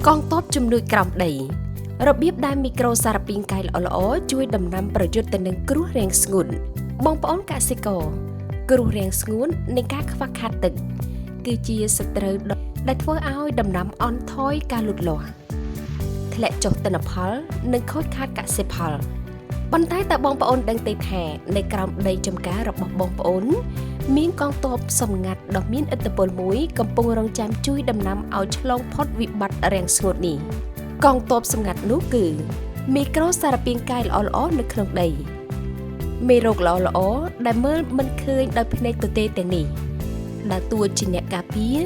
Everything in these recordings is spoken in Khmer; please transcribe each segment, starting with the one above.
កងទ័ពជំនួយក្រោមដីរបៀបដែលមីក្រូសារពីងកាយល្អៗជួយដំណាំប្រយុទ្ធទៅនឹងគ្រោះរាំងស្ងួនបងប្អូនកសិករគ្រោះរាំងស្ងួននៃការខ្វះខាតទឹកគឺជាសត្រូវដែលធ្វើឲ្យដំណាំអន់ថយការលូតលាស់ធ្លាក់ចុះទិន្នផលនិងខូចខាតកសិផលប៉ុន្តែតើបងប្អូនដឹងទេថានៅក្រោមដីចម្ការរបស់បងប្អូនមានកងទ័ពសម្ងាត់ដ៏មានឥទ្ធិពលមួយកំពុងរងចាំជួយដំណាំឲ្យឆ្លងផុតវិបត្តិរាំងស្ងួតនេះកងទ័ពសម្ងាត់នោះគឺមីក្រូសារពាង្គកាយល្អៗនៅក្នុងដីមេរោគល្អៗដែលមើលមិនឃើញដោយភ្នែកទទេទាំងនេះដើរតួជាអ្នកការពារ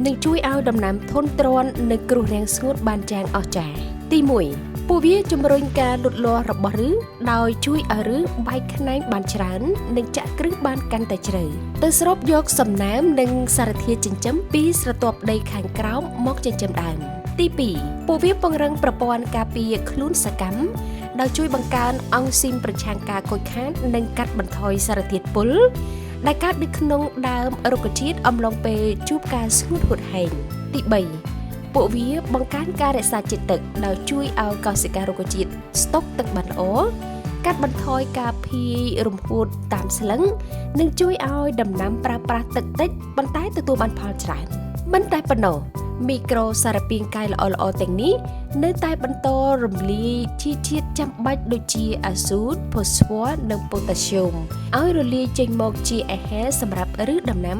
និងជួយឲ្យដំណាំធន់ទ្រាំនឹងគ្រោះរាំងស្ងួតបានយ៉ាងអស្ចារ្យទី1ពួកវាជំរុញការលូតលាស់របស់ឫសដោយជួយឲ្យឫសបែកខ្នែងបានច្រើននិងចាក់គ្រឹះបានកាន់តែជ្រៅទៅស្រូបយកសំណើមនិងសារធាតុចិញ្ចឹមពីស្រទាប់ដីខាងក្រោមមកចិញ្ចឹមដើមទី2ពួកវាពង្រឹងប្រព័ន្ធការពារខ្លួនសកម្មដោយជួយបង្កើនអង់ស៊ីមប្រឆាំងការខូចខាតនិងកាត់បន្ថយសារធាតុពុលដែលកើតនៅក្នុងដើមរុក្ខជាតិអំឡុងពេលជួបការស្ងួតហួតហែងទី3ពួកវាបង្កើនការរក្សាជាតិទឹកដោយជួយឲ្យកោសិការុក្ខជាតិស្តុកទឹកបានល្អកាត់បន្ថយការភាយរំហួតតាមស្លឹងនិងជួយឲ្យដំណាំប្រើប្រាស់ទឹកតិចប៉ុន្តែទទួលបានផលច្រើនមិនតែប៉ុណ្ណោះមីក្រូសារពាង្គកាយល្អៗទាំងនេះនៅតែបន្តរំលាយជីជាតិចាំបាច់ដូចជាអាស៊ូតផូស្វ័រនិងប៉ូតាស្យូមឲ្យរលាយចេញមកជាអាហារសម្រាប់ឫសដំណាំ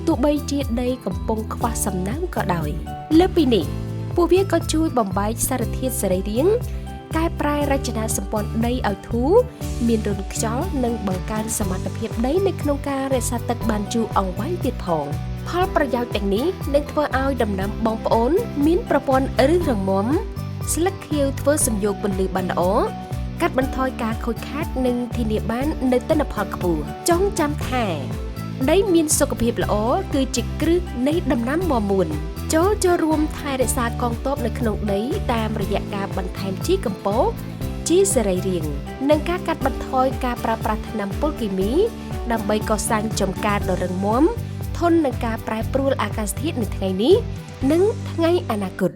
ទោះបីជាដីកំពុងខ្វះសំណើមក៏ដោយលើសពីនេះពួកវាក៏ជួយបំបែកសារធាតុសរីរាង្គកែប្រែរចនាសម្ព័ន្ធដីឲ្យធូរមានរន្ធខ្យល់និងបង្កើនសមត្ថភាពដីនៅក្នុងការរក្សាទឹកបានយូរអង្វែងទៀតផងផលប្រយោជន៍ទាំងនេះនឹងធ្វើឲ្យដំណាំបងប្អូនមានប្រព័ន្ធឫសរឹងមាំស្លឹកខៀវធ្វើសំយោគពន្លឺបានល្អកាត់បន្ថយការខូចខាតនិងធានាបាននូវទិន្នផលខ្ពស់ចងចាំថាដីមានសុខភាពល្អគឺជាគ្រឹះនៃដំណាំមាំមួនចូលរួមថែរក្សាកងទ័ពនៅក្នុងដីតាមរយៈការបន្ថែមជីកំប៉ុស្តជីសរីរាង្គនិងការកាត់បន្ថយការប្រើប្រាស់ថ្នាំពុលគីមីដើម្បីកសាងចំការដ៏រឹងមាំធន់នឹងការប្រែប្រួលអាកាសធាតុនៅថ្ងៃនេះនិងថ្ងៃអនាគត